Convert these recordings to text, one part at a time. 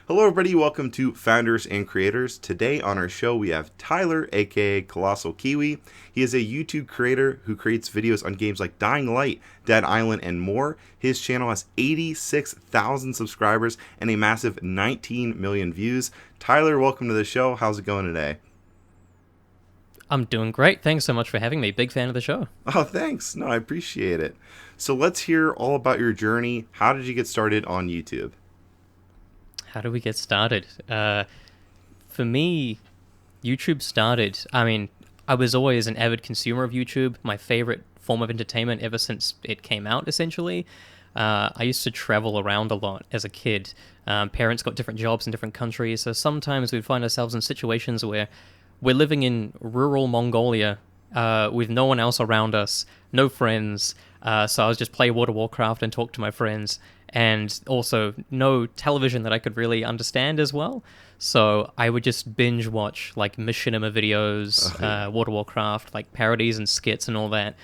Hello, everybody. Welcome to Founders and Creators. Today on our show, we have Tyler, aka ColossalKiwi. He is a YouTube creator who creates videos on games like Dying Light, Dead Island, and more. His channel has 86,000 subscribers and a massive 19 million views. Tyler, welcome to the show. How's it going today? I'm doing great. Thanks so much for having me. Big fan of the show. Oh, thanks. No, I appreciate it. So let's hear all about your journey. How did you get started on YouTube? How do we get started? For me, YouTube started, I was always an avid consumer of YouTube, my favorite form of entertainment ever since it came out, essentially. I used to travel around a lot as a kid. Parents got different jobs in different countries, so sometimes we'd find ourselves in situations where we're living in rural Mongolia with no one else around us, no friends, so I was just play World of Warcraft and talk to my friends, and also no television that I could really understand as well. So I would just binge watch like machinima videos, World of Warcraft, like parodies and skits and all that.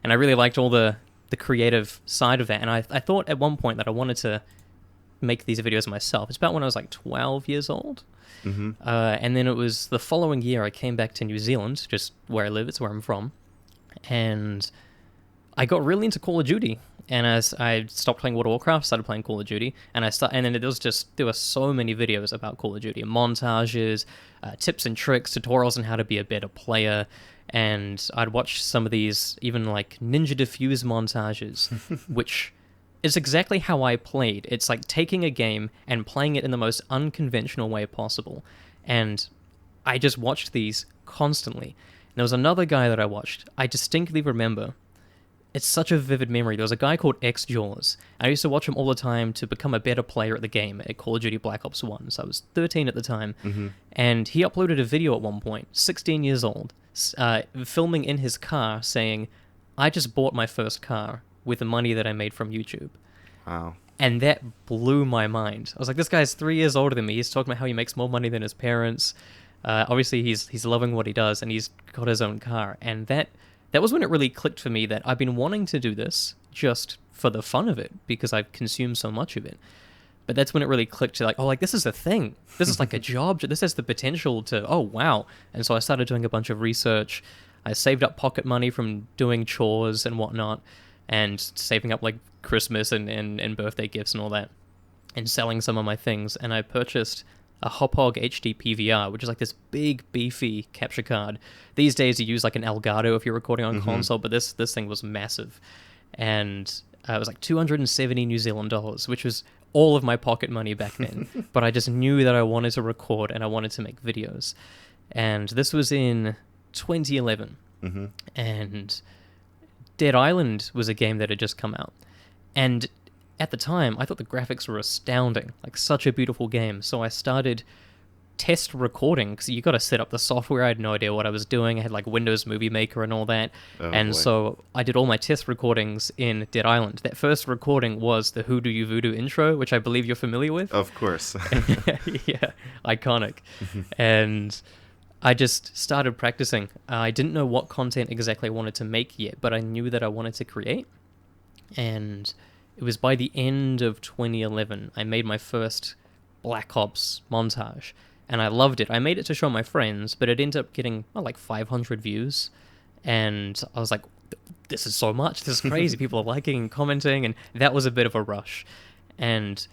And I really liked all the creative side of that. And I thought at one point that I wanted to make these videos myself. It's about when I was like 12 years old. Mm-hmm. And then it was the following year I came back to New Zealand, just where I live, it's where I'm from. And I got really into Call of Duty. And as I stopped playing World of Warcraft, started playing Call of Duty, and then there were so many videos about Call of Duty, montages, tips and tricks, tutorials on how to be a better player, and I'd watch some of these, even like Ninja Diffuse montages, which is exactly how I played. It's like taking a game and playing it in the most unconventional way possible, and I just watched these constantly. And there was another guy that I watched. I distinctly remember. It's such a vivid memory. There was a guy called X-Jaws. I used to watch him all the time to become a better player at the game at Call of Duty Black Ops 1. So I was 13 at the time. Mm-hmm. And he uploaded a video at one point, 16 years old, filming in his car saying, I just bought my first car with the money that I made from YouTube. Wow. And that blew my mind. I was like, this guy's 3 years older than me. He's talking about how he makes more money than his parents. Obviously, he's loving what he does, and he's got his own car. And that was when it really clicked for me that I've been wanting to do this just for the fun of it because I've consumed so much of it. But that's when it really clicked to this is a thing. This is like a job. This has the potential to, oh, wow. And so I started doing a bunch of research. I saved up pocket money from doing chores and whatnot and saving up like Christmas and birthday gifts and all that and selling some of my things. And I purchased a Hop-Hog HD PVR, which is like this big, beefy capture card. These days you use like an Elgato if you're recording on console, but this thing was massive. And it was like 270 New Zealand dollars, which was all of my pocket money back then. But I just knew that I wanted to record and I wanted to make videos. And this was in 2011. Mm-hmm. And Dead Island was a game that had just come out. And at the time, I thought the graphics were astounding, like such a beautiful game. So I started test recording, because you got to set up the software. I had no idea what I was doing. I had like Windows Movie Maker and all that. So I did all my test recordings in Dead Island. That first recording was the Who Do You Voodoo intro, which I believe you're familiar with. Of course. Yeah, iconic. And I just started practicing. I didn't know what content exactly I wanted to make yet, but I knew that I wanted to create. And it was by the end of 2011, I made my first Black Ops montage, and I loved it. I made it to show my friends, but it ended up getting like 500 views, and I was like, this is so much, this is crazy, people are liking and commenting, and that was a bit of a rush. And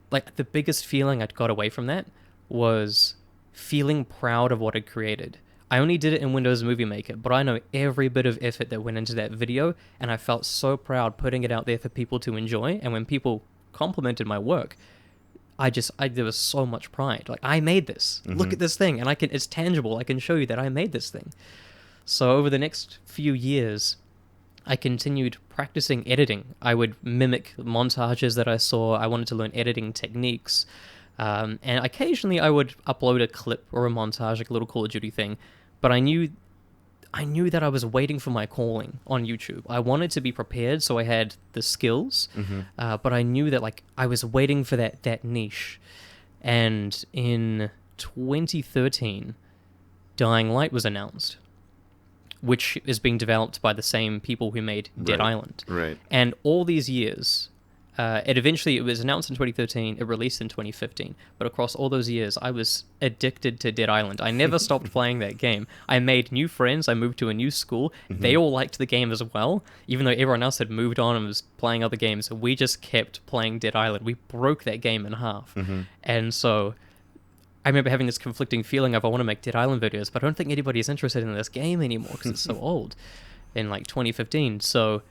like the biggest feeling I'd got away from that was feeling proud of what I'd created. I only did it in Windows Movie Maker, but I know every bit of effort that went into that video, and I felt so proud putting it out there for people to enjoy. And when people complimented my work, there was so much pride. Like, I made this. Mm-hmm. Look at this thing, and it's tangible. I can show you that I made this thing. So over the next few years, I continued practicing editing. I would mimic montages that I saw. I wanted to learn editing techniques. And occasionally I would upload a clip or a montage, like a little Call of Duty thing, but I knew that I was waiting for my calling on YouTube. I wanted to be prepared, so I had the skills, but I knew that like I was waiting for that niche. And in 2013, Dying Light was announced, which is being developed by the same people who made Dead Island. Right. And all these years, It was announced in 2013. It released in 2015. But across all those years, I was addicted to Dead Island. I never stopped playing that game. I made new friends. I moved to a new school. They all liked the game as well, even though everyone else had moved on and was playing other games. We just kept playing Dead Island. We broke that game in half. And so I remember having this conflicting feeling of I want to make Dead Island videos, but I don't think anybody's interested in this game anymore because it's so old in like 2015. So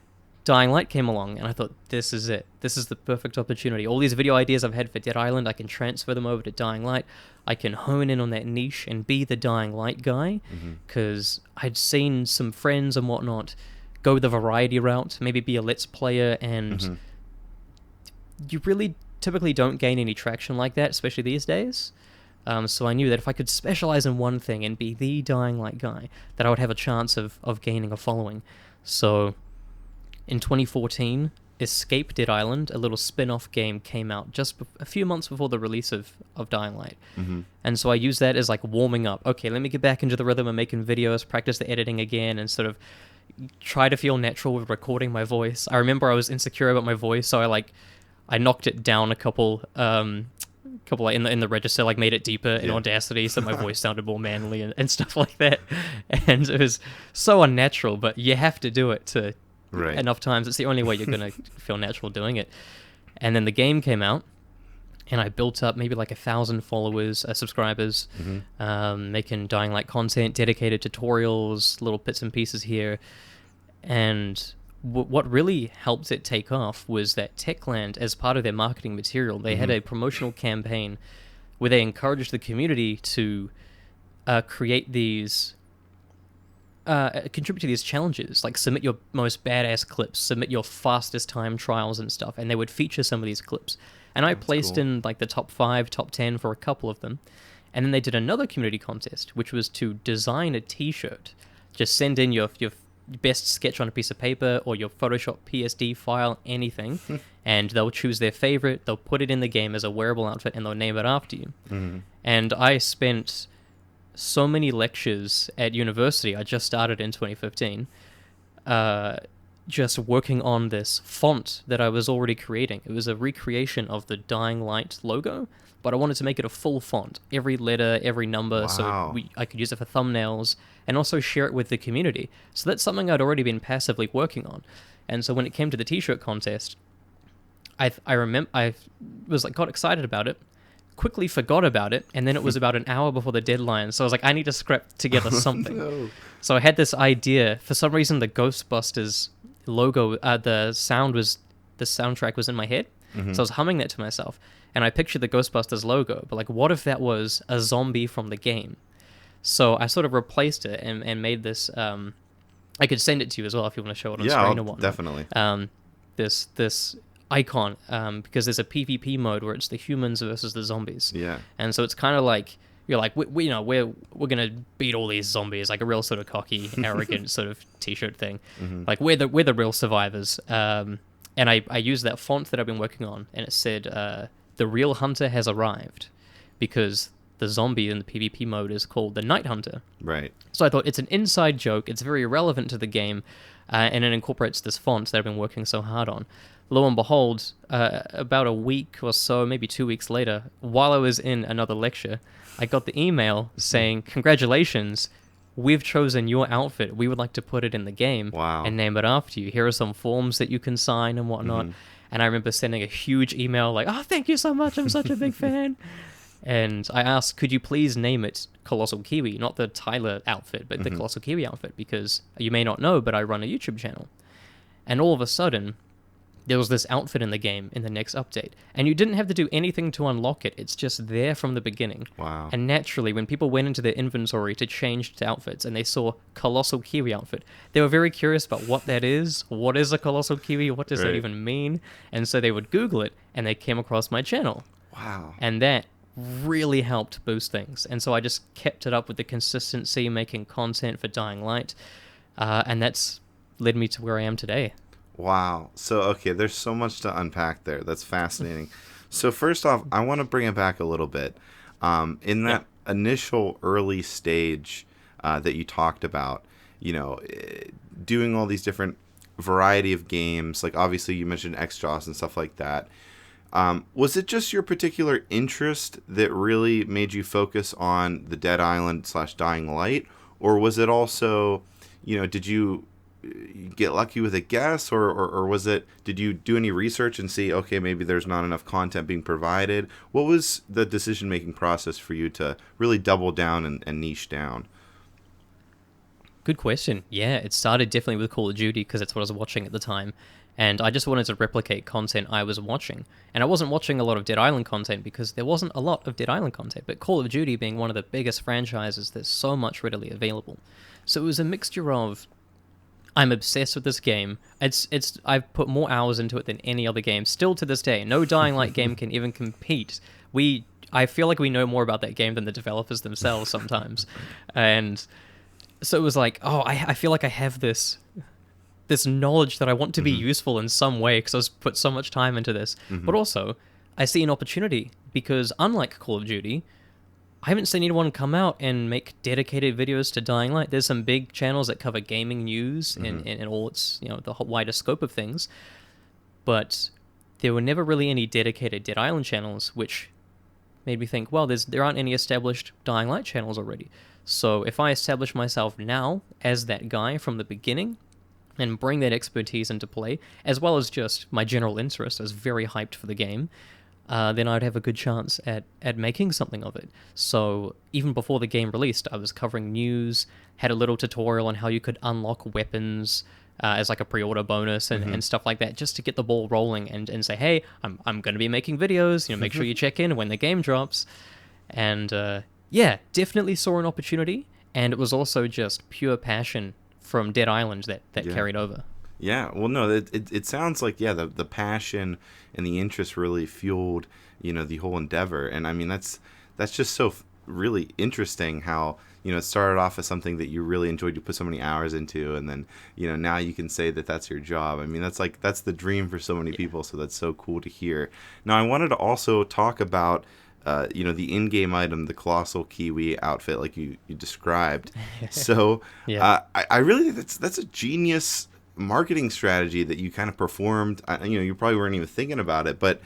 Dying Light came along, and I thought, this is it. This is the perfect opportunity. All these video ideas I've had for Dead Island, I can transfer them over to Dying Light. I can hone in on that niche and be the Dying Light guy, because I'd seen some friends and whatnot go the variety route, maybe be a Let's Player, and you really typically don't gain any traction like that, especially these days. So I knew that if I could specialize in one thing and be the Dying Light guy, that I would have a chance of gaining a following. So in 2014, Escape Dead Island, a little spin-off game, came out just a few months before the release of Dying Light. And so I used that as like warming up. Okay, let me get back into the rhythm of making videos, practice the editing again, and sort of try to feel natural with recording my voice. I remember I was insecure about my voice, so I knocked it down a couple like in the register, like made it deeper in Audacity so my voice sounded more manly and stuff like that. And it was so unnatural, but you have to do it to enough times. It's the only way you're going to feel natural doing it. And then the game came out, and I built up maybe like 1,000 followers, subscribers, making Dying Light content, dedicated tutorials, little bits and pieces here. And what really helped it take off was that Techland, as part of their marketing material, they had a promotional campaign where they encouraged the community to create these contribute to these challenges, like submit your most badass clips, submit your fastest time trials and stuff, and they would feature some of these clips. And I placed in like the top 5, top 10 for a couple of them. And then they did another community contest, which was to design a t-shirt. Just send in your best sketch on a piece of paper or your Photoshop PSD file, anything, and they'll choose their favorite, they'll put it in the game as a wearable outfit, and they'll name it after you. And I spent so many lectures at university, I just started in 2015, just working on this font that I was already creating. It was a recreation of the Dying Light logo, but I wanted to make it a full font, every letter, every number, so I could use it for thumbnails, and also share it with the community. So that's something I'd already been passively working on. And so when it came to the t-shirt contest, I remember I was like got excited about it, quickly forgot about it, and then it was about an hour before the deadline, so I was like, I need to scrap together something. So I had this idea. For some reason, the Ghostbusters logo, the soundtrack was in my head, so I was humming that to myself, and I pictured the Ghostbusters logo, but like, what if that was a zombie from the game? So I sort of replaced it and made this, I could send it to you as well if you want to show it on screen or whatnot. Definitely. This icon, because there's a PvP mode where it's the humans versus the zombies. Yeah. And so it's kind of like, you're like, we're gonna beat all these zombies, like a real sort of cocky, arrogant sort of t-shirt thing. Like we're the real survivors. And I used that font that I've been working on, and it said, the real hunter has arrived, because the zombie in the PvP mode is called the Night Hunter. Right. So I thought it's an inside joke, it's very relevant to the game, and it incorporates this font that I've been working so hard on. Lo and behold, about a week or so, maybe 2 weeks later, while I was in another lecture, I got the email saying, congratulations, we've chosen your outfit. We would like to put it in the game and name it after you. Here are some forms that you can sign and whatnot. And I remember sending a huge email like, oh, thank you so much. I'm such a big fan. And I asked, could you please name it ColossalKiwi, not the Tyler outfit, but the ColossalKiwi outfit, because you may not know, but I run a YouTube channel. And all of a sudden, there was this outfit in the game in the next update. And you didn't have to do anything to unlock it. It's just there from the beginning. Wow. And naturally, when people went into their inventory to change to outfits and they saw ColossalKiwi outfit, they were very curious about what that is. What is a ColossalKiwi? What does that even mean? And so they would Google it, and they came across my channel. Wow. And that really helped boost things. And so I just kept it up with the consistency, making content for Dying Light. And that's led me to where I am today. Wow. So, okay, there's so much to unpack there. That's fascinating. So, first off, I want to bring it back a little bit. In that initial early stage that you talked about, doing all these different variety of games, like obviously you mentioned XJAWS and stuff like that. Was it just your particular interest that really made you focus on the Dead Island / Dying Light, or was it also, did you get lucky with a guess, or was it, did you do any research and see, okay, maybe there's not enough content being provided? What was the decision-making process for you to really double down and niche down? Good question. Yeah, it started definitely with Call of Duty because that's what I was watching at the time. And I just wanted to replicate content I was watching. And I wasn't watching a lot of Dead Island content because there wasn't a lot of Dead Island content. But Call of Duty being one of the biggest franchises, there's so much readily available. So it was a mixture of, I'm obsessed with this game. I've put more hours into it than any other game. Still to this day, no Dying Light game can even compete. I feel like we know more about that game than the developers themselves sometimes. And so it was like, I feel like I have this knowledge that I want to be useful in some way because I've put so much time into this. But also, I see an opportunity because unlike Call of Duty, I haven't seen anyone come out and make dedicated videos to Dying Light. There's some big channels that cover gaming news in all its, the wider scope of things. But there were never really any dedicated Dead Island channels, which made me think, well, there aren't any established Dying Light channels already. So if I establish myself now as that guy from the beginning and bring that expertise into play, as well as just my general interest, I was very hyped for the game, then I'd have a good chance at making something of it. So even before the game released, I was covering news, had a little tutorial on how you could unlock weapons as like a pre-order bonus and stuff like that, just to get the ball rolling and say, hey, I'm going to be making videos, make sure you check in when the game drops. And yeah, definitely saw an opportunity, and it was also just pure passion from Dead Island that carried over. Yeah, well, no, it sounds like, the passion and the interest really fueled, the whole endeavor. And I mean, that's just so really interesting how, it started off as something that you really enjoyed, you put so many hours into, and then, now you can say that that's your job. I mean, that's the dream for so many people, so that's so cool to hear. Now, I wanted to also talk about the in-game item, the ColossalKiwi outfit, like you described. So I really think that's a genius marketing strategy that you kind of performed. You probably weren't even thinking about it, but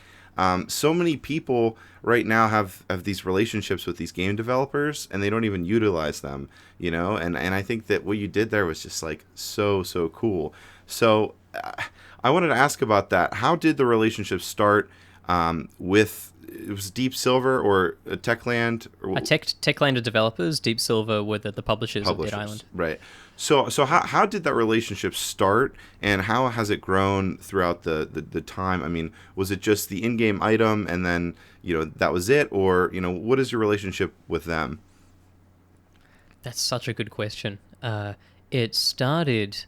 so many people right now have these relationships with these game developers, and they don't even utilize them. And I think that what you did there was just like so cool. So I wanted to ask about that. How did the relationship start with? It was DeepSilver or Techland? Techland are developers, DeepSilver were the publishers of Dead Island. Right. So how did that relationship start, and how has it grown throughout the time? I mean, was it just the in-game item and then, that was it? Or, what is your relationship with them? That's such a good question. It started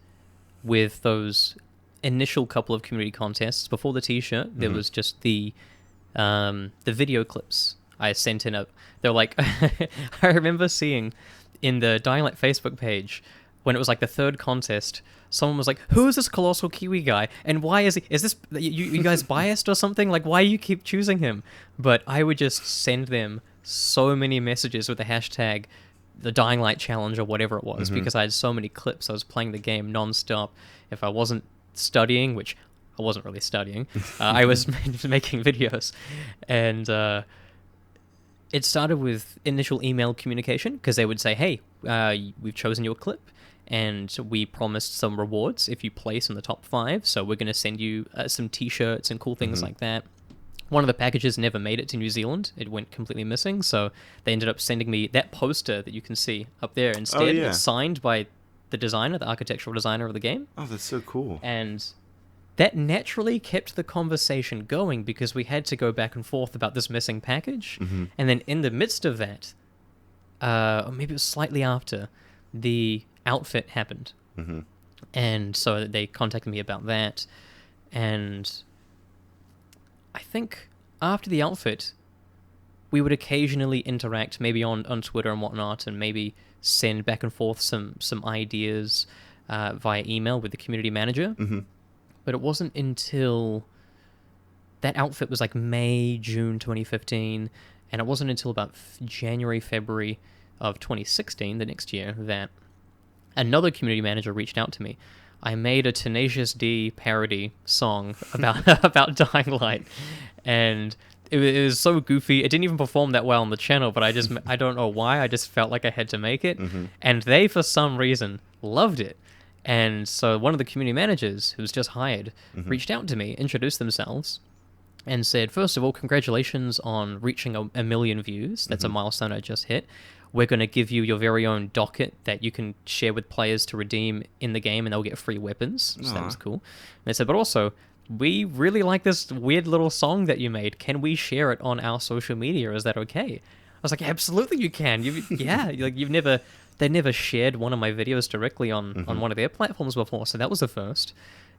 with those initial couple of community contests. Before the t-shirt, there was just the video clips I sent in. They're like, I remember seeing in the Dying Light Facebook page when it was like the third contest, someone was like, who is this ColossalKiwi guy? And why is this, you guys biased or something? Like, why you keep choosing him? But I would just send them so many messages with the hashtag, the Dying Light challenge or whatever it was, because I had so many clips. I was playing the game nonstop. If I wasn't studying, which I wasn't really studying, I was making videos. And it started with initial email communication, because they would say, hey, we've chosen your clip, and we promised some rewards if you place in the top 5, so we're going to send you some t-shirts and cool things like that. One of the packages never made it to New Zealand. It went completely missing, so they ended up sending me that poster that you can see up there instead. Oh, yeah. It's signed by the designer, the architectural designer of the game. Oh, that's so cool. And that naturally kept the conversation going, because we had to go back and forth about this missing package. And then in the midst of that, or maybe it was slightly after, the outfit happened. And so they contacted me about that. And I think after the outfit, we would occasionally interact, maybe on Twitter and whatnot, and maybe send back and forth some ideas via email with the community manager. But it wasn't until that outfit was like May, June 2015, and it wasn't until about January, February of 2016, the next year, that another community manager reached out to me. I made a Tenacious D parody song about about Dying Light, and it was so goofy. It didn't even perform that well on the channel, but I don't know why. I just felt like I had to make it, and they, for some reason, loved it. And so one of the community managers, who was just hired, reached out to me, introduced themselves, and said, first of all, congratulations on reaching a million views. That's a milestone I just hit. We're going to give you your very own docket that you can share with players to redeem in the game, and they'll get free weapons. So that was cool. And they said, but also, we really like this weird little song that you made. Can we share it on our social media? Is that okay? I was like, absolutely you can. They never shared one of my videos directly on one of their platforms before, so that was the first.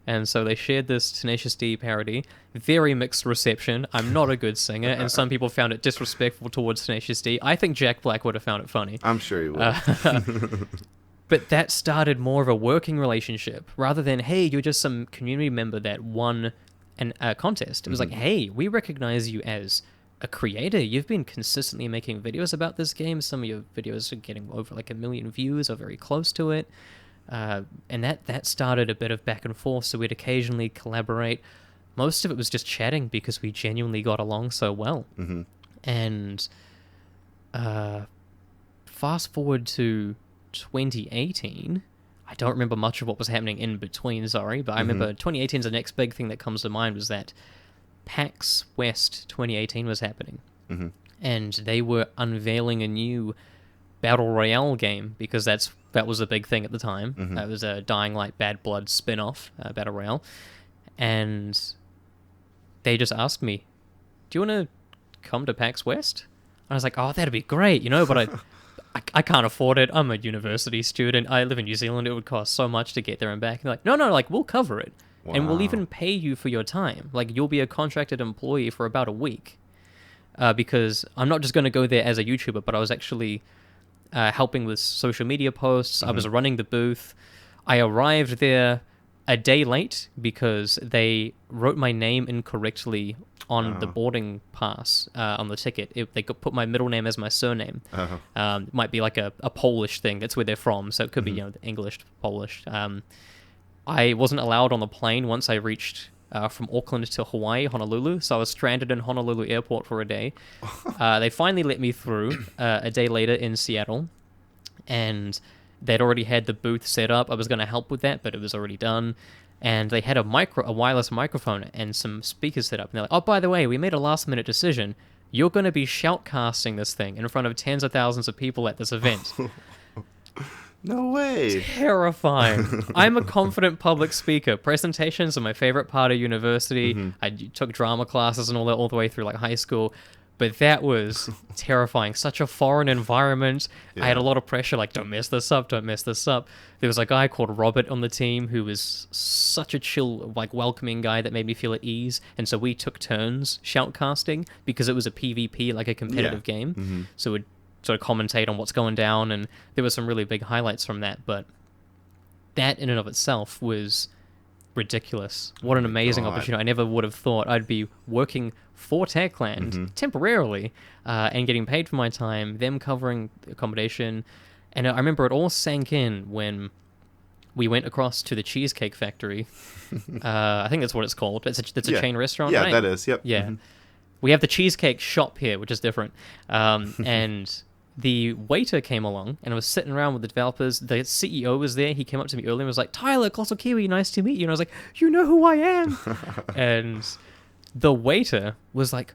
And so they shared this Tenacious D parody. Very mixed reception. I'm not a good singer, and some people found it disrespectful towards Tenacious D. I think Jack Black would have found it funny. I'm sure he would. But that started more of a working relationship, rather than, hey, you're just some community member that won a contest. It was like, hey, we recognize you as a creator. You've been consistently making videos about this game. Some of your videos are getting over like 1 million views or very close to it. And that started a bit of back and forth, so we'd occasionally collaborate. Most of it was just chatting because we genuinely got along so well. And fast forward to 2018, I don't remember much of what was happening in between, sorry, but I remember 2018 is the next big thing that comes to mind was that PAX West 2018 was happening. And they were unveiling a new Battle Royale game, because that was a big thing at the time. It was a Dying Light Bad Blood spin-off, Battle Royale. And they just asked me, do you want to come to PAX West? And I was like, oh, that'd be great, but I can't afford it. I'm a university student. I live in New Zealand. It would cost so much to get there and back. And they're like, no, like, we'll cover it. Wow. And we'll even pay you for your time. Like, you'll be a contracted employee for about a week. Because I'm not just going to go there as a YouTuber, but I was actually helping with social media posts. I was running the booth. I arrived there a day late because they wrote my name incorrectly on the boarding pass, on the ticket. They could put my middle name as my surname. Might be like a Polish thing. That's where they're from, so it could be English to Polish. I wasn't allowed on the plane once I reached from Auckland to Hawaii, Honolulu, so I was stranded in Honolulu airport for a day. They finally let me through a day later in Seattle, and they'd already had the booth set up. I was going to help with that, but it was already done. And they had a wireless microphone and some speakers set up. And they're like, oh, by the way, we made a last-minute decision. You're going to be shoutcasting this thing in front of tens of thousands of people at this event. No way. Terrifying. I'm a confident public speaker. Presentations are my favorite part of university. I took drama classes and all that all the way through like high school. But that was terrifying. Such a foreign environment. I had a lot of pressure, like, don't mess this up, don't mess this up. There was a guy called Robert on the team who was such a chill, like, welcoming guy that made me feel at ease. And so we took turns shoutcasting because it was a PvP, like a competitive game. So we'd sort of commentate on what's going down, and there were some really big highlights from that. But that in and of itself was ridiculous. What an amazing opportunity. I never would have thought I'd be working for Techland temporarily and getting paid for my time, them covering the accommodation. And I remember it all sank in when we went across to the Cheesecake Factory. I think that's what it's called. It's a chain restaurant, right? Yeah, that is. Yep. Yeah. We have the Cheesecake Shop here, which is different. And the waiter came along and I was sitting around with the developers. The CEO was there. He came up to me earlier and was like, Tyler, ColossalKiwi, nice to meet you. And I was like, you know who I am? And the waiter was like,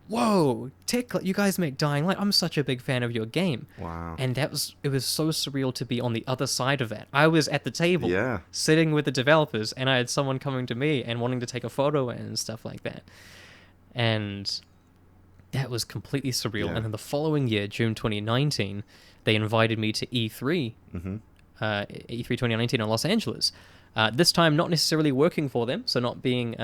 whoa, Techland, you guys make Dying Light. I'm such a big fan of your game. Wow. And it was so surreal to be on the other side of that. I was at the table sitting with the developers, and I had someone coming to me and wanting to take a photo and stuff like that. And that was completely surreal. And then the following year, June 2019, they invited me to E3, E3 2019 in Los Angeles. This time, not necessarily working for them, so not being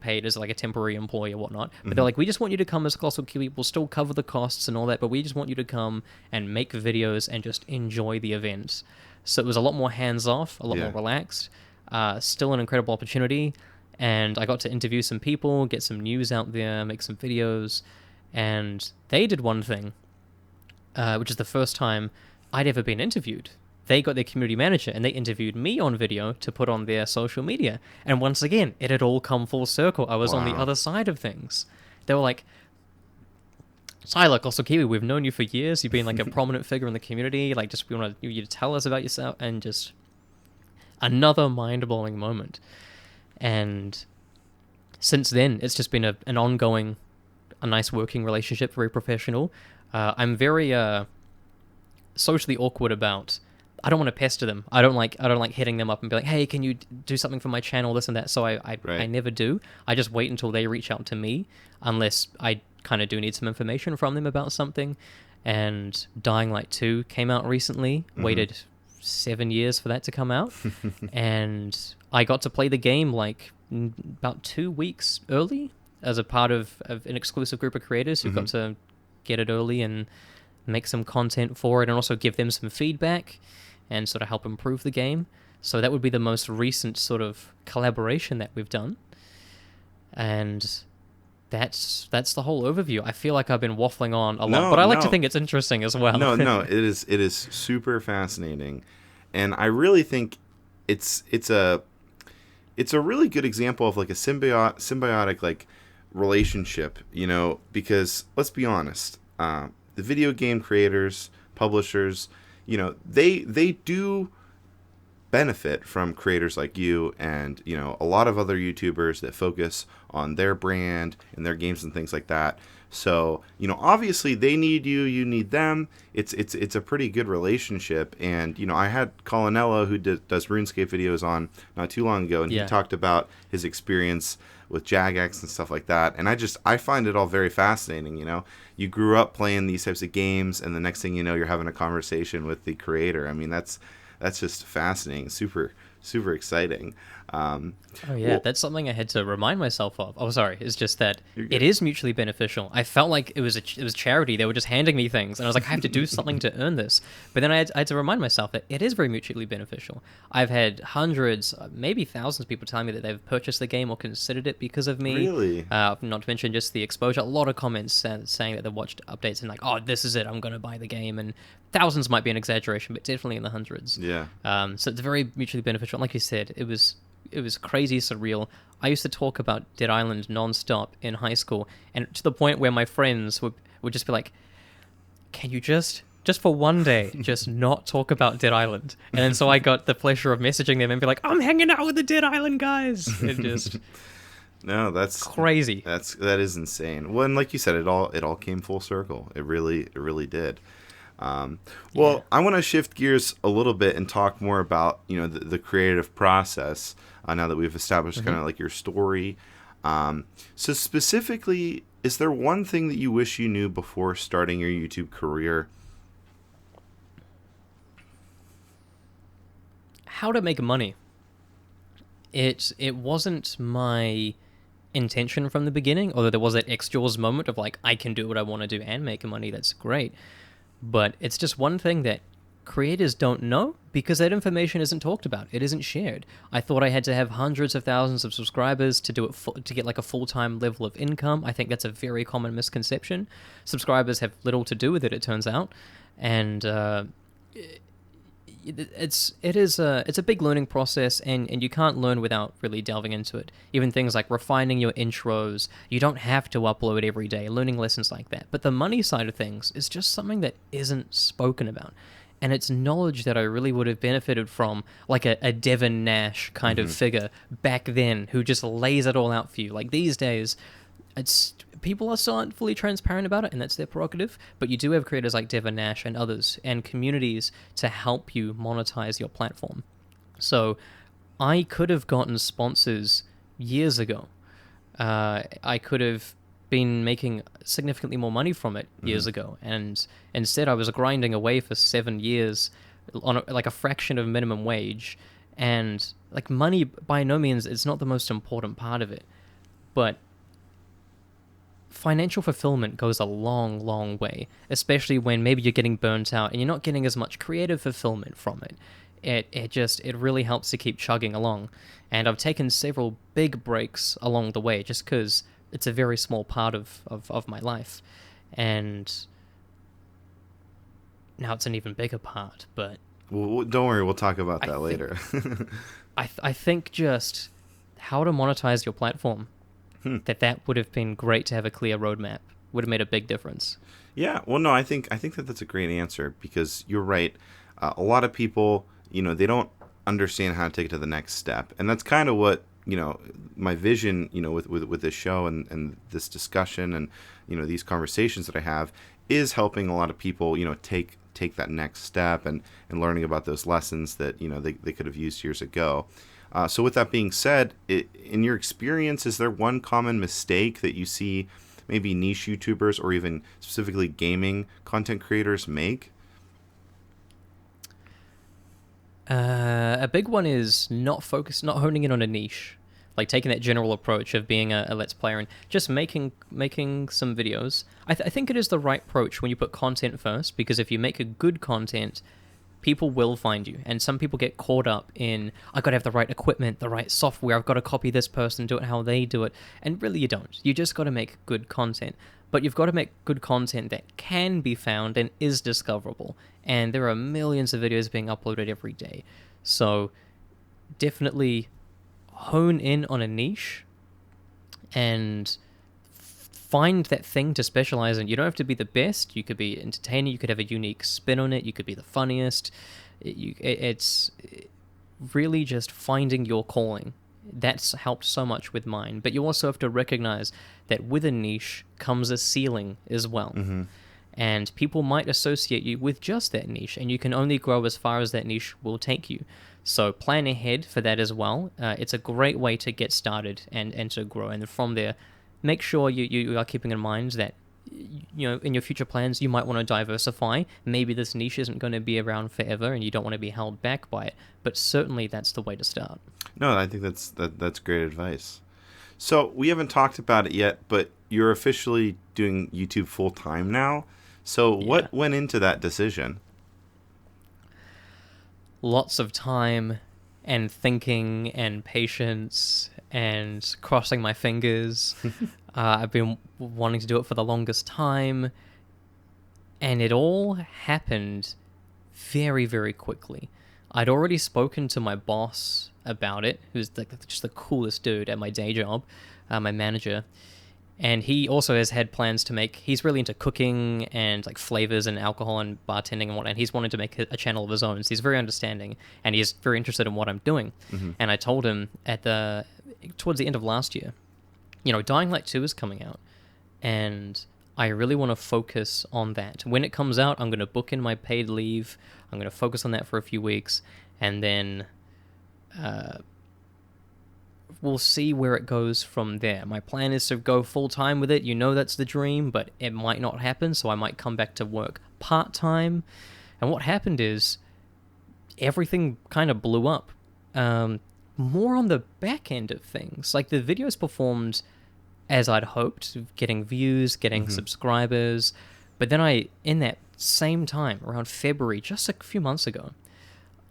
paid as like a temporary employee or whatnot. But they're like, we just want you to come as ColossalKiwi. We'll still cover the costs and all that, but we just want you to come and make videos and just enjoy the event. So it was a lot more hands-off, a lot more relaxed. Still an incredible opportunity. And I got to interview some people, get some news out there, make some videos. And they did one thing, which is the first time I'd ever been interviewed. they got their community manager and they interviewed me on video to put on their social media. And once again, it had all come full circle. I was on the other side of things. They were like, Tyler, ColossalKiwi, we've known you for years. You've been like a prominent figure in the community. Like, just we want you to tell us about yourself. And just another mind-blowing moment. And since then, it's just been an ongoing, a nice working relationship, very professional. I'm very socially awkward about. I don't want to pester them. I don't like hitting them up and be like, hey, can you do something for my channel, this and that. So I never do. I just wait until they reach out to me, unless I kind of do need some information from them about something. And Dying Light 2 came out recently. Waited 7 years for that to come out. And I got to play the game like about 2 weeks early as a part of an exclusive group of creators who got to get it early and make some content for it, and also give them some feedback and sort of help improve the game. So that would be the most recent sort of collaboration that we've done. And that's the whole overview. I feel like I've been waffling on a lot, but I like to think it's interesting as well. No, it is super fascinating. And I really think it's a really good example of like a symbiotic like relationship, you know, because let's be honest, the video game creators, publishers, you know, they do benefit from creators like you and, you know, a lot of other YouTubers that focus on their brand and their games and things like that. So, you know, obviously they need you, you need them. It's a pretty good relationship. And, you know, I had Colinello, who does RuneScape videos, on not too long ago, and he talked about his experience with Jagex and stuff like that. And I find it all very fascinating. You know, you grew up playing these types of games, and the next thing you know, you're having a conversation with the creator. I mean, that's just fascinating, super exciting. That's something I had to remind myself of. Oh, sorry. It's just that it is mutually beneficial. I felt like it was charity. They were just handing me things, and I was like, I have to do something to earn this. But then I had to remind myself that it is very mutually beneficial. I've had hundreds, maybe thousands of people telling me that they've purchased the game or considered it because of me. Really? Not to mention just the exposure. A lot of comments saying that they've watched updates and like, oh, this is it. I'm going to buy the game. And thousands might be an exaggeration, but definitely in the hundreds. Yeah. So it's very mutually beneficial. And like you said, it was crazy surreal. I used to talk about Dead Island nonstop in high school, and to the point where my friends would just be like, can you just for one day just not talk about Dead Island? And then so I got the pleasure of messaging them and be like, I'm hanging out with the Dead Island guys. It just no, that's crazy. That is insane. Well, and like you said, it all came full circle. It really did. I want to shift gears a little bit and talk more about, you know, the creative process, now that we've established kind of like your story. So specifically, is there one thing that you wish you knew before starting your YouTube career? How to make money. It wasn't my intention from the beginning, although there was that X-Jaws moment of like, I can do what I want to do and make money. That's great. But it's just one thing that creators don't know because that information isn't talked about. It isn't shared. I thought I had to have hundreds of thousands of subscribers to do it to get like a full-time level of income. I think that's a very common misconception. Subscribers have little to do with it, it turns out. And it's a big learning process, and you can't learn without really delving into it. Even things like refining your intros, you don't have to upload every day, learning lessons like that. But the money side of things is just something that isn't spoken about. And it's knowledge that I really would have benefited from, like a Devin Nash kind of figure back then who just lays it all out for you. Like these days, people are still not fully transparent about it, and that's their prerogative, but you do have creators like Devin Nash and others and communities to help you monetize your platform. So I could have gotten sponsors years ago. I could have been making significantly more money from it years ago, and instead I was grinding away for 7 years on like a fraction of minimum wage, and like money by no means, it's not the most important part of it, but financial fulfillment goes a long way, especially when maybe you're getting burnt out and you're not getting as much creative fulfillment from it. It really helps to keep chugging along. And I've taken several big breaks along the way just because it's a very small part of my life. And now it's an even bigger part, but Well, don't worry, we'll talk about I that think- later. I think just how to monetize your platform, that would have been great to have a clear roadmap. Would have made a big difference. Yeah, well, no, I think that that's a great answer because you're right. A lot of people, they don't understand how to take it to the next step, and that's kind of what my vision, with this show and this discussion and these conversations that I have is helping a lot of people, take that next step and learning about those lessons that they could have used years ago. So with that being said, in your experience, is there one common mistake that you see maybe niche YouTubers or even specifically gaming content creators make? A big one is not honing in on a niche, like taking that general approach of being a Let's Player and just making some videos. I think it is the right approach when you put content first, because if you make a good content, people will find you. And some people get caught up in, I got to have the right equipment, the right software, I've got to copy this person, do it how they do it. And really you don't. You just got to make good content. But you've got to make good content that can be found and is discoverable. And there are millions of videos being uploaded every day. So definitely hone in on a niche and find that thing to specialize in. You don't have to be the best. You could be entertaining. You could have a unique spin on it. You could be the funniest. It's really just finding your calling. That's helped so much with mine. But you also have to recognize that with a niche comes a ceiling as well. Mm-hmm. And people might associate you with just that niche, and you can only grow as far as that niche will take you. So plan ahead for that as well. It's a great way to get started and to grow. And from there, make sure you are keeping in mind that in your future plans, you might want to diversify. Maybe this niche isn't going to be around forever and you don't want to be held back by it. But certainly that's the way to start. No, I think that's great advice. So we haven't talked about it yet, but you're officially doing YouTube full time now. So what went into that decision? Lots of time and thinking and patience and crossing my fingers. I've been wanting to do it for the longest time, and it all happened very, very quickly. I'd already spoken to my boss about it, who's just the coolest dude at my day job, my manager, and he also has had plans to make. He's really into cooking and like flavors and alcohol and bartending and whatnot. And he's wanted to make a channel of his own. So he's very understanding, and he's very interested in what I'm doing. Mm-hmm. And I told him towards the end of last year, Dying Light 2 is coming out, and I really want to focus on that. When it comes out, I'm going to book in my paid leave. I'm going to focus on that for a few weeks, and then we'll see where it goes from there. My plan is to go full-time with it. That's the dream, but it might not happen, so I might come back to work part-time. And what happened is everything kind of blew up. More on the back end of things. Like, the videos performed as I'd hoped, getting views, getting subscribers. But then in that same time, around February, just a few months ago,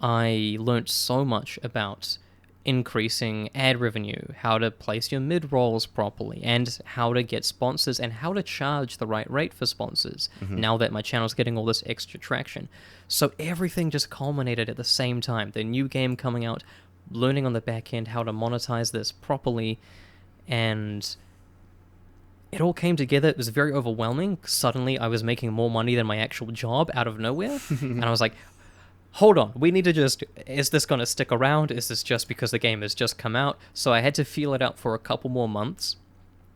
I learned so much about increasing ad revenue, how to place your mid-rolls properly, and how to get sponsors, and how to charge the right rate for sponsors, now that my channel's getting all this extra traction. So everything just culminated at the same time. The new game coming out, learning on the back end how to monetize this properly, and it all came together. It was very overwhelming. Suddenly I was making more money than my actual job out of nowhere. And I was like, hold on, we need to is this going to stick around? Is this just because the game has just come out? So I had to feel it out for a couple more months.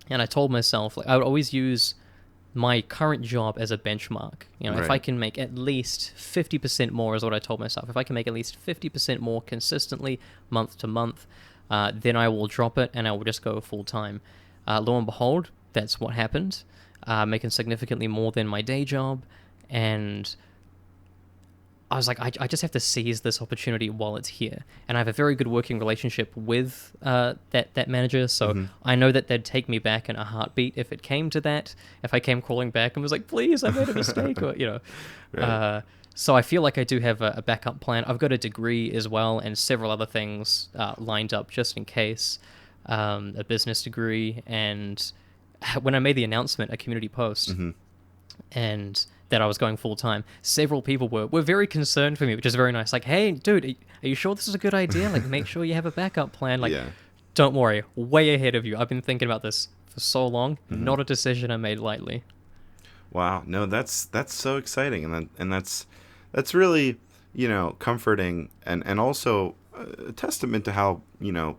And I told myself, I would always use my current job as a benchmark. If I can make at least 50% more is what I told myself. If I can make at least 50% more consistently month to month, then I will drop it and I will just go full time. Lo and behold, that's what happened. Making significantly more than my day job, and I was like, I just have to seize this opportunity while it's here. And I have a very good working relationship with that manager, so I know that they'd take me back in a heartbeat if it came to that. If I came crawling back and was like, please, I made a mistake, or Right. So I feel like I do have a backup plan. I've got a degree as well and several other things lined up just in case, a business degree. And when I made the announcement, a community post, and that I was going full time, several people were very concerned for me, which is very nice. Like, hey, dude, are you sure this is a good idea? Like, make sure you have a backup plan. Like, Yeah. don't worry, way ahead of you. I've been thinking about this for so long. Not a decision I made lightly. Wow. No, that's so exciting, and that's really, comforting, and also a testament to how,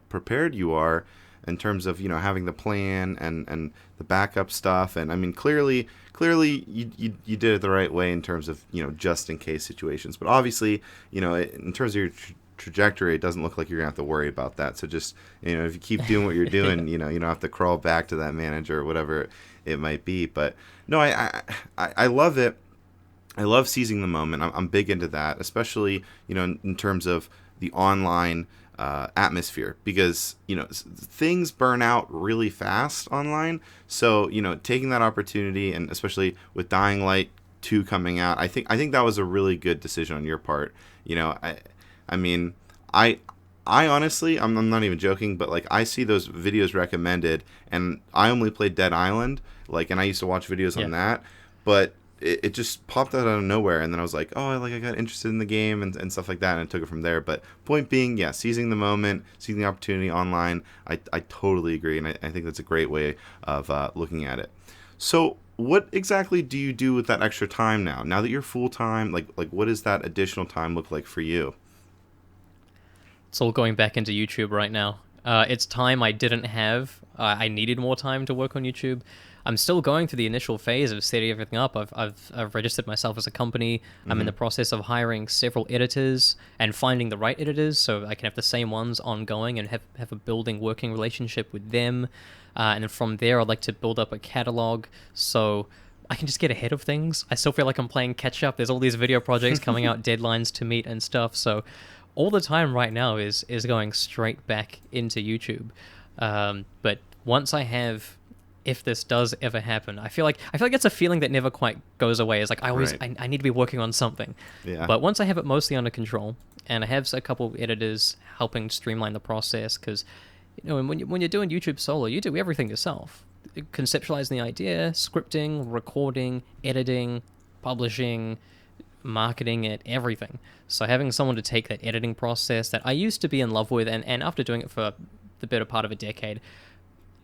prepared you are in terms of, having the plan and the backup stuff. And I mean, clearly you did it the right way in terms of, just in case situations. But obviously, in terms of your trajectory, it doesn't look like you're gonna have to worry about that. So just, if you keep doing what you're doing, you don't have to crawl back to that manager or whatever it might be. But no, I love it. I love seizing the moment. I'm big into that, especially, in terms of the online atmosphere, because, things burn out really fast online. So, taking that opportunity, and especially with Dying Light 2 coming out, I think that was a really good decision on your part. I mean, I honestly, I'm not even joking, but like, I see those videos recommended, and I only played Dead Island, like, and I used to watch videos on that, but it just popped out of nowhere, and then I was like, oh, I got interested in the game and stuff like that, and I took it from there. But point being, yeah, seizing the moment, seizing the opportunity online, I totally agree, and I think that's a great way of looking at it. So what exactly do you do with that extra time now that you're full-time? Like what does that additional time look like for you? It's all going back into YouTube right now. It's time I didn't have. I needed more time to work on YouTube. I'm still going through the initial phase of setting everything up. I've registered myself as a company. I'm in the process of hiring several editors and finding the right editors so I can have the same ones ongoing and have a building working relationship with them. And then from there, I'd like to build up a catalog so I can just get ahead of things. I still feel like I'm playing catch up. There's all these video projects coming out, deadlines to meet and stuff. So all the time right now is going straight back into YouTube. But once I have, if this does ever happen, I feel like it's a feeling that never quite goes away. It's like I need to be working on something. Yeah. But once I have it mostly under control, and I have a couple of editors helping streamline the process, because when you're doing YouTube solo, you do everything yourself. Conceptualizing the idea, scripting, recording, editing, publishing, marketing it, everything. So having someone to take that editing process that I used to be in love with, and after doing it for the better part of a decade,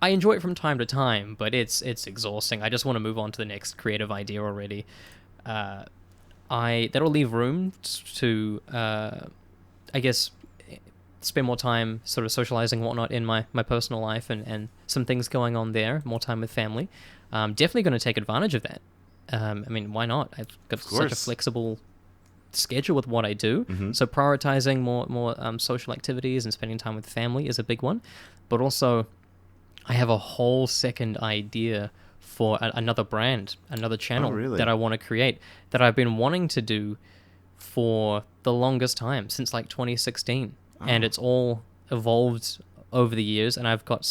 I enjoy it from time to time, but it's exhausting. I just want to move on to the next creative idea already. That'll leave room to, I guess, spend more time sort of socializing and whatnot in my personal life and some things going on there, more time with family. Definitely going to take advantage of that. I mean, why not? I've got such a flexible schedule with what I do. So prioritizing more social activities and spending time with family is a big one. But also, I have a whole second idea for another brand, another channel that I want to create, that I've been wanting to do for the longest time, since like 2016. And it's all evolved over the years, and I've got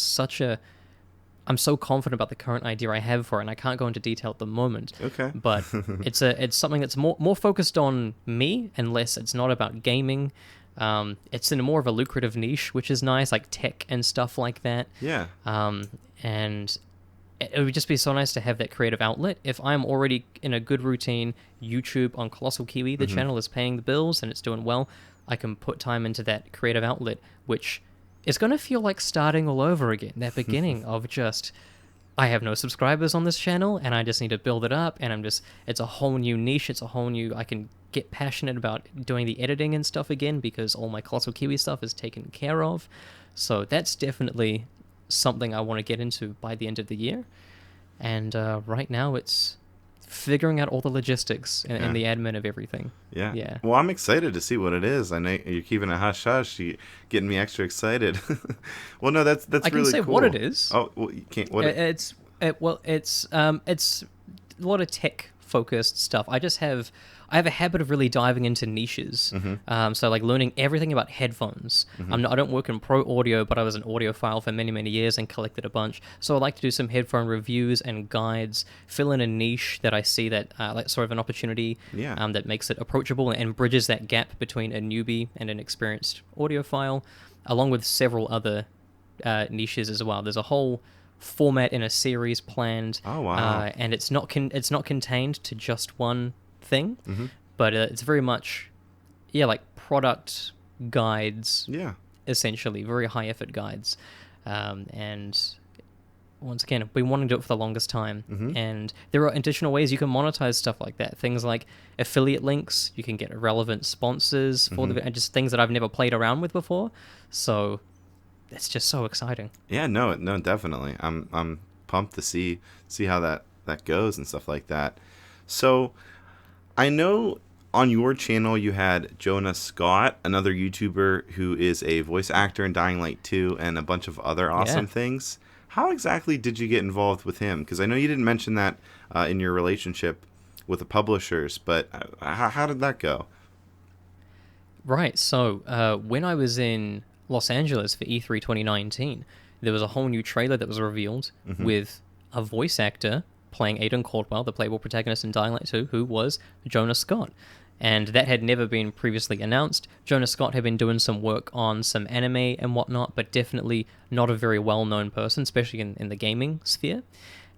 I'm so confident about the current idea I have for it, and I can't go into detail at the moment. Okay. But it's something that's more focused on me, and less, it's not about gaming. It's in more of a lucrative niche, which is nice, like tech and stuff like that. Yeah. And it would just be so nice to have that creative outlet. If I'm already in a good routine, YouTube on ColossalKiwi, the channel is paying the bills and it's doing well, I can put time into that creative outlet, which is going to feel like starting all over again. That beginning of just, I have no subscribers on this channel and I just need to build it up, and it's a whole new niche. It's a whole new, I can get passionate about doing the editing and stuff again because all my ColossalKiwi stuff is taken care of. So that's definitely something I want to get into by the end of the year. And right now it's figuring out all the logistics and the admin of everything. Yeah. Well, I'm excited to see what it is. I know you're keeping a hush hush. You're getting me extra excited. Well, no, that's really cool. I can say what it is. Oh, well, you can't. What? It's a lot of tech focused stuff. I have a habit of really diving into niches. So like learning everything about headphones. I don't work in pro audio, but I was an audiophile for many, many years and collected a bunch. So I like to do some headphone reviews and guides, fill in a niche that I see that like sort of an opportunity that makes it approachable and bridges that gap between a newbie and an experienced audiophile, along with several other niches as well. There's a whole format in a series planned. Oh, wow. And it's not contained to just one thing, Mm-hmm. but it's very much, like product guides, Yeah. essentially, very high effort guides. And once again, I've been wanting to do it for the longest time. Mm-hmm. And there are additional ways you can monetize stuff like that. Things like affiliate links, you can get relevant sponsors for Mm-hmm. and just things that I've never played around with before. So it's just so exciting. Yeah, no, definitely. I'm pumped to see how that goes and stuff like that. So, I know on your channel you had Jonah Scott, another YouTuber who is a voice actor in Dying Light 2 and a bunch of other awesome things. How exactly did you get involved with him? Because I know you didn't mention that in your relationship with the publishers, but how did that go? Right. So when I was in Los Angeles for E3 2019, there was a whole new trailer that was revealed with a voice actor playing Aiden Caldwell, the playable protagonist in Dying Light 2, who was Jonah Scott. And that had never been previously announced. Jonah Scott had been doing some work on some anime and whatnot, but definitely not a very well-known person, especially in the gaming sphere.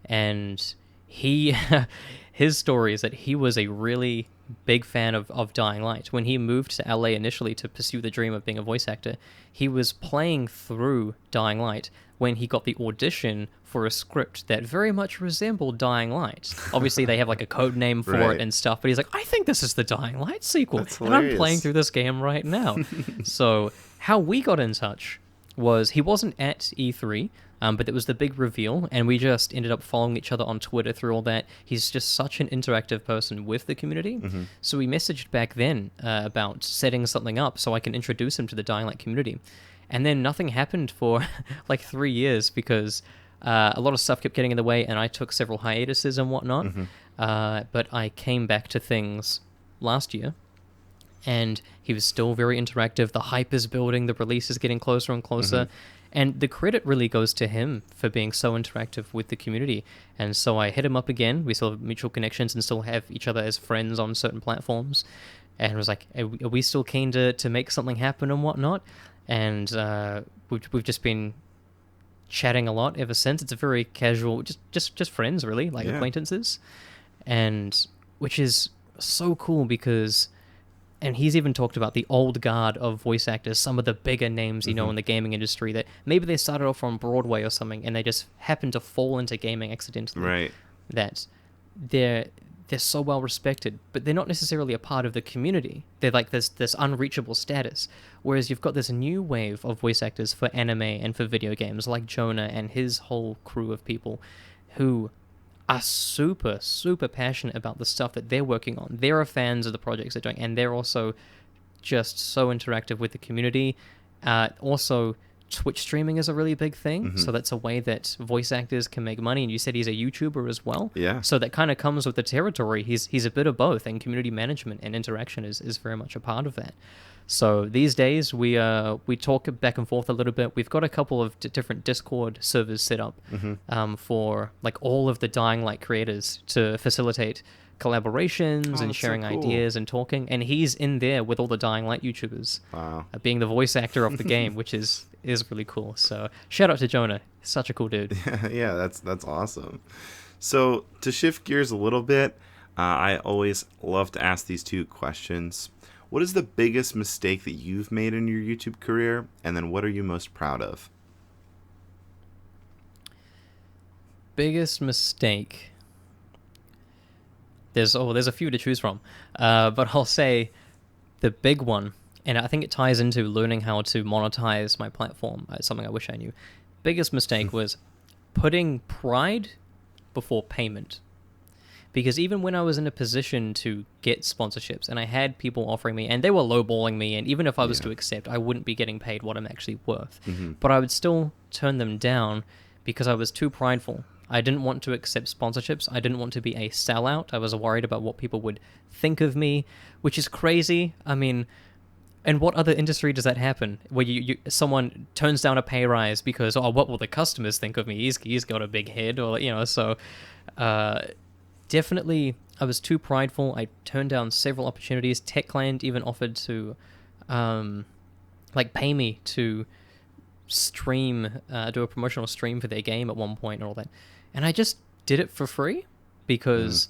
And his story is that he was a really big fan of Dying Light. When he moved to LA initially to pursue the dream of being a voice actor, he was playing through Dying Light when he got the audition for a script that very much resembled Dying Light. Obviously, they have like a code name for Right. it and stuff, but he's like, I think this is the Dying Light sequel, That's and I'm hilarious. playing through this game right now. So how we got in touch was he wasn't at E3, but it was the big reveal, and we just ended up following each other on Twitter through all that. He's just such an interactive person with the community. So we messaged back then about setting something up so I can introduce him to the Dying Light community. And then nothing happened for like 3 years because a lot of stuff kept getting in the way, and I took several hiatuses and whatnot. But I came back to things last year, and he was still very interactive. The hype is building, the release is getting closer and closer. And the credit really goes to him for being so interactive with the community. And so I hit him up again. We still have mutual connections and still have each other as friends on certain platforms. And was like, are we still keen to make something happen and whatnot? And we've just been chatting a lot ever since. It's a very casual, just friends really, like acquaintances. And which is so cool because... And he's even talked about the old guard of voice actors, some of the bigger names, you know, in the gaming industry that maybe they started off on Broadway or something and they just happened to fall into gaming accidentally. Right. That they're so well respected, but they're not necessarily a part of the community. They're like this unreachable status. Whereas you've got this new wave of voice actors for anime and for video games like Jonah and his whole crew of people who are super, super passionate about the stuff that they're working on. They're fans of the projects they're doing, and they're also just so interactive with the community. Also, Twitch streaming is a really big thing, so that's a way that voice actors can make money, and you said he's a YouTuber as well. Yeah. So that kind of comes with the territory. He's a bit of both, and community management and interaction is very much a part of that. So these days we talk back and forth a little bit. We've got a couple of different Discord servers set up for like all of the Dying Light creators to facilitate collaborations and that's so sharing cool. ideas and talking. And he's in there with all the Dying Light YouTubers, Wow. being the voice actor of the game, which is really cool. So shout out to Jonah, such a cool dude. Yeah, that's awesome. So to shift gears a little bit, I always love to ask these two questions. What is the biggest mistake that you've made in your YouTube career? And then what are you most proud of? Biggest mistake. There's a few to choose from. But I'll say the big one, and I think it ties into learning how to monetize my platform. It's something I wish I knew. Biggest mistake was putting pride before payment. Because even when I was in a position to get sponsorships and I had people offering me, and they were lowballing me, and even if I was to accept, I wouldn't be getting paid what I'm actually worth. But I would still turn them down because I was too prideful. I didn't want to accept sponsorships. I didn't want to be a sellout. I was worried about what people would think of me, which is crazy. I mean, in what other industry does that happen? Where someone turns down a pay rise because, oh, what will the customers think of me? He's got a big head, or so. Definitely, I was too prideful. I turned down several opportunities. Techland even offered to, pay me to do a promotional stream for their game at one point and all that. And I just did it for free because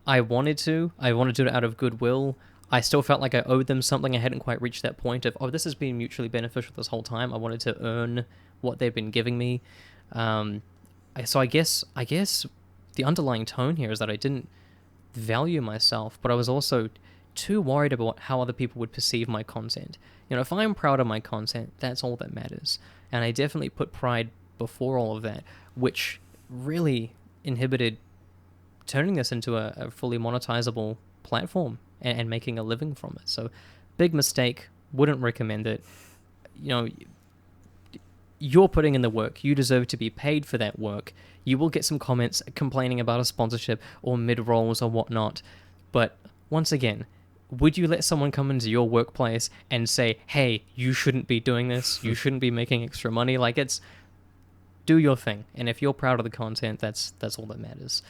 I wanted to. I wanted to do it out of goodwill. I still felt like I owed them something. I hadn't quite reached that point of, this has been mutually beneficial this whole time. I wanted to earn what they've been giving me. So I guess the underlying tone here is that I didn't value myself, but I was also too worried about how other people would perceive my content. If I'm proud of my content, that's all that matters. And I definitely put pride before all of that, which really inhibited turning this into a fully monetizable platform and making a living from it. So big mistake, wouldn't recommend it. You're putting in the work. You deserve to be paid for that work. You will get some comments complaining about a sponsorship or mid-rolls or whatnot. But once again, would you let someone come into your workplace and say, hey, you shouldn't be doing this. You shouldn't be making extra money. Do your thing. And if you're proud of the content, that's all that matters.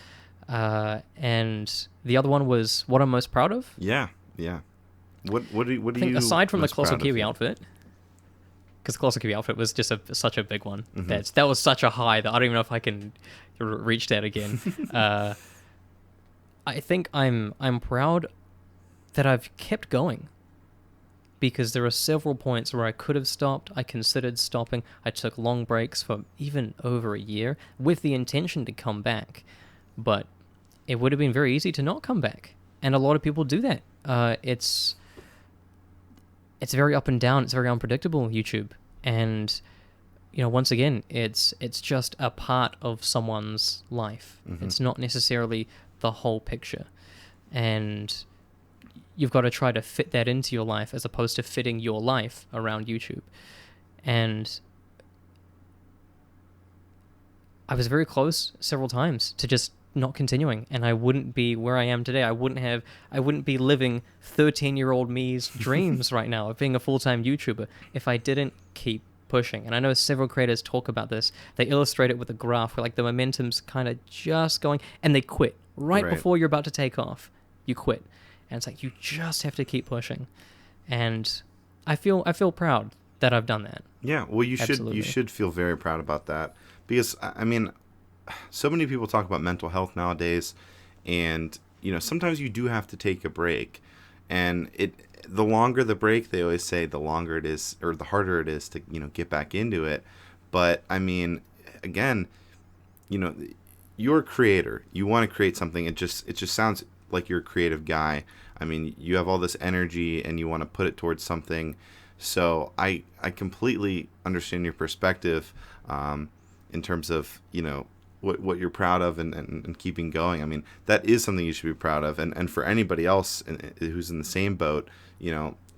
And the other one was what I'm most proud of. Yeah. What do you think aside from the ColossalKiwi of? Outfit, because the ColossalKiwi Outfit was just such a big one. That was such a high that I don't even know if I can reach that again. I think I'm proud that I've kept going, because there are several points where I could have stopped. I considered stopping. I took long breaks for even over a year with the intention to come back, but it would have been very easy to not come back, and a lot of people do that. It's very up and down. It's very unpredictable, YouTube. And, once again, it's just a part of someone's life. It's not necessarily the whole picture. And you've got to try to fit that into your life as opposed to fitting your life around YouTube. And I was very close several times to just not continuing, and I wouldn't be where I am today. I wouldn't be living 13-year-old me's dreams right now of being a full-time YouTuber if I didn't keep pushing. And I know several creators talk about this. They illustrate it with a graph where the momentum's kind of just going, and they quit right before you're about to take off. You quit, and it's you just have to keep pushing. And I feel proud that I've done that. Yeah, well, you should feel very proud about that, because I mean, so many people talk about mental health nowadays, and sometimes you do have to take a break, and the longer the break, they always say, the longer it is, or the harder it is to get back into it. But I mean, again, you're a creator. You want to create something. It just sounds like you're a creative guy. I mean, you have all this energy and you want to put it towards something. So I completely understand your perspective in terms of what you're proud of and keeping going. I mean, that is something you should be proud of. And for anybody else who's in the same boat,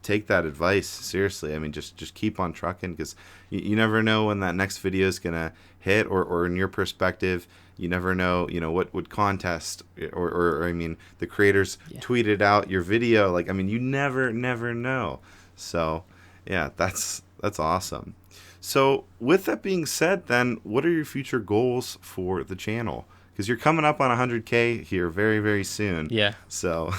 take that advice seriously. I mean, just keep on trucking, because you never know when that next video is going to hit, or in your perspective, you never know, what contest or I mean, the creators tweeted out your video. I mean, you never know. So yeah, that's awesome. So with that being said, then, what are your future goals for the channel? Because you're coming up on 100K here very, very soon. Yeah. So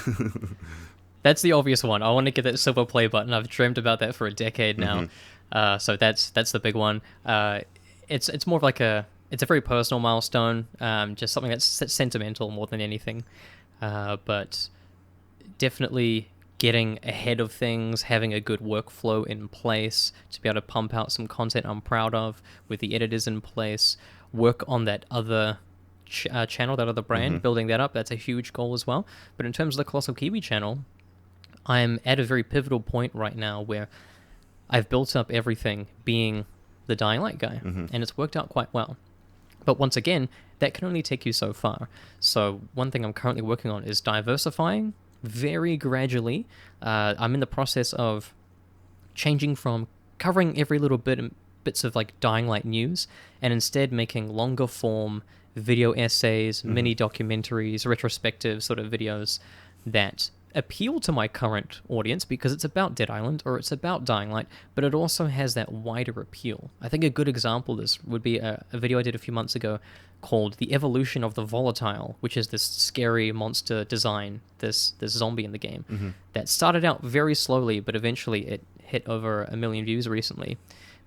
that's the obvious one. I want to get that silver play button. I've dreamed about that for a decade now. So that's the big one. It's more of it's a very personal milestone. Just something that's sentimental more than anything. But definitely getting ahead of things, having a good workflow in place to be able to pump out some content I'm proud of with the editors in place, work on that other channel, that other brand, building that up. That's a huge goal as well. But in terms of the ColossalKiwi channel, I'm at a very pivotal point right now where I've built up everything being the Dying Light guy, and it's worked out quite well. But once again, that can only take you so far. So one thing I'm currently working on is diversifying very gradually. I'm in the process of changing from covering every little bits of Dying Light news, and instead making longer form video essays, mini documentaries, retrospective sort of videos that appeal to my current audience because it's about Dead Island or it's about Dying Light, but it also has that wider appeal. I think a good example of this would be a video I did a few months ago called The Evolution of the Volatile, which is this scary monster design, this zombie in the game, that started out very slowly, but eventually it hit over 1 million views recently,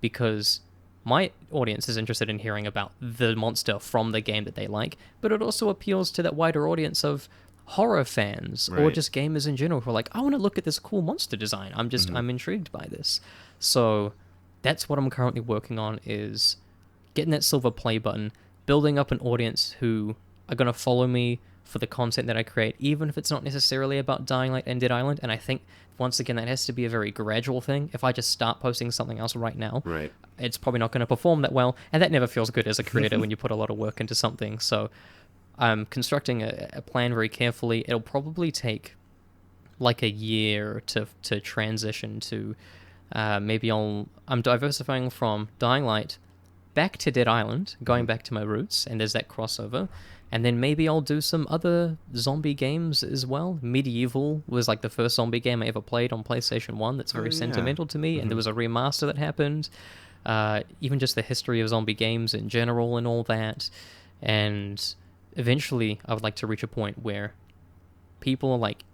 because my audience is interested in hearing about the monster from the game that they like, but it also appeals to that wider audience of horror fans or Right. just gamers in general who are like, I want to look at this cool monster design. I'm intrigued by this. So that's what I'm currently working on, is getting that silver play button, building up an audience who are going to follow me for the content that I create, even if it's not necessarily about Dying Light and Dead Island. And I think, once again, that has to be a very gradual thing. If I just start posting something else right now, Right. it's probably not going to perform that well. And that never feels good as a creator when you put a lot of work into something. So I'm constructing a plan very carefully. It'll probably take like a year to transition to maybe I'm diversifying from Dying Light back to Dead Island, going back to my roots, and there's that crossover. And then maybe I'll do some other zombie games as well. Medieval was like the first zombie game I ever played on PlayStation 1 that's very sentimental to me, and there was a remaster that happened. Even just the history of zombie games in general and all that. And eventually I would like to reach a point where people are like,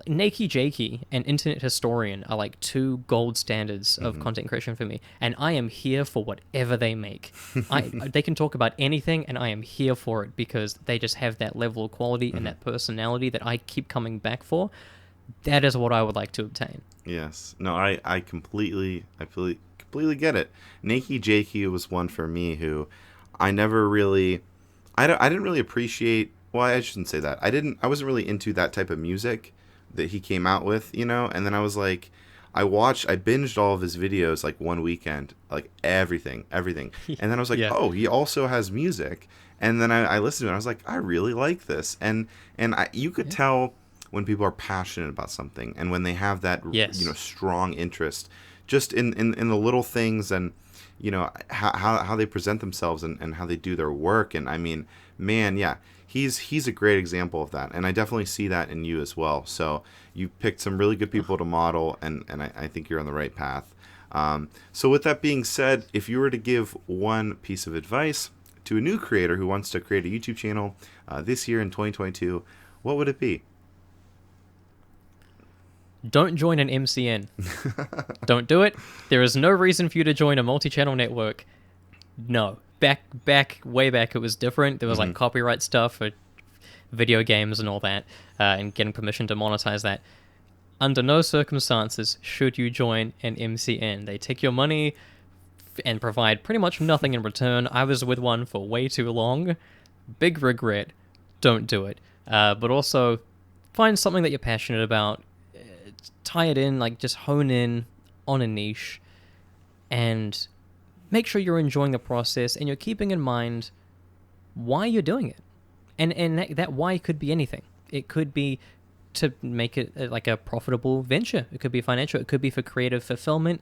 Nakey Jakey and Internet Historian are like two gold standards of content creation for me, and I am here for whatever they make. They can talk about anything, and I am here for it because they just have that level of quality and that personality that I keep coming back for. That is what I would like to obtain. Yes. No, I completely get it. Nakey Jakey was one for me who I never really, I didn't really appreciate. Well, I shouldn't say that. I wasn't really into that type of music that he came out with, you know. And then I was like, I binged all of his videos like one weekend, like everything. And then I was like, oh, he also has music. And then I listened to it and I was like, I really like this. And you could tell when people are passionate about something and when they have that, strong interest just in the little things, and, you know, how they present themselves and how they do their work. And I mean, man, yeah, he's a great example of that. And I definitely see that in you as well. So you picked some really good people to model, and I think you're on the right path. So with that being said, if you were to give one piece of advice to a new creator who wants to create a YouTube channel this year in 2022, what would it be? Don't join an MCN. Don't do it. There is no reason for you to join a multi-channel network. No. Way back, it was different. There was like copyright stuff for video games and all that, and getting permission to monetize that. Under no circumstances should you join an MCN. They take your money and provide pretty much nothing in return. I was with one for way too long. Big regret. Don't do it. But also, find something that you're passionate about. Tie it in, like just hone in on a niche, and make sure you're enjoying the process and you're keeping in mind why you're doing it. And that why could be anything. It could be to make it like a profitable venture. It could be financial. It could be for creative fulfillment.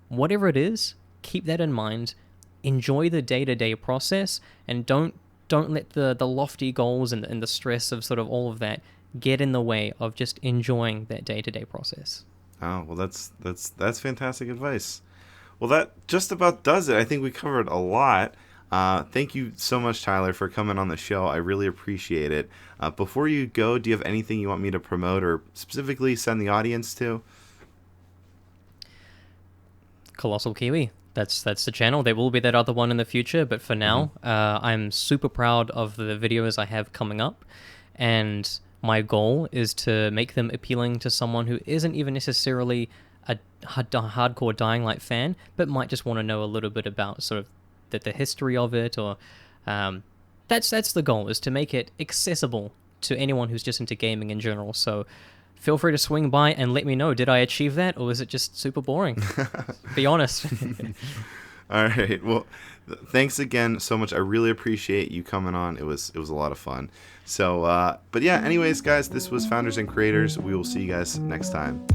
Whatever it is, keep that in mind. Enjoy the day-to-day process, and don't let the lofty goals and the stress of sort of all of that get in the way of just enjoying that day-to-day process. Oh, well, that's fantastic advice. Well, that just about does it. I think we covered a lot. Thank you so much, Tyler, for coming on the show. I really appreciate it. Before you go, do you have anything you want me to promote or specifically send the audience to? ColossalKiwi. That's the channel. There will be that other one in the future, but for now, I'm super proud of the videos I have coming up, and my goal is to make them appealing to someone who isn't even necessarily a hardcore Dying Light fan, but might just want to know a little bit about sort of the history of it, or that's the goal, is to make it accessible to anyone who's just into gaming in general. So feel free to swing by and let me know, did I achieve that, or is it just super boring? Be honest. All right. Well, thanks again so much. I really appreciate you coming on. It was a lot of fun. So, but yeah, anyways, guys, this was Founders and Creators. We will see you guys next time.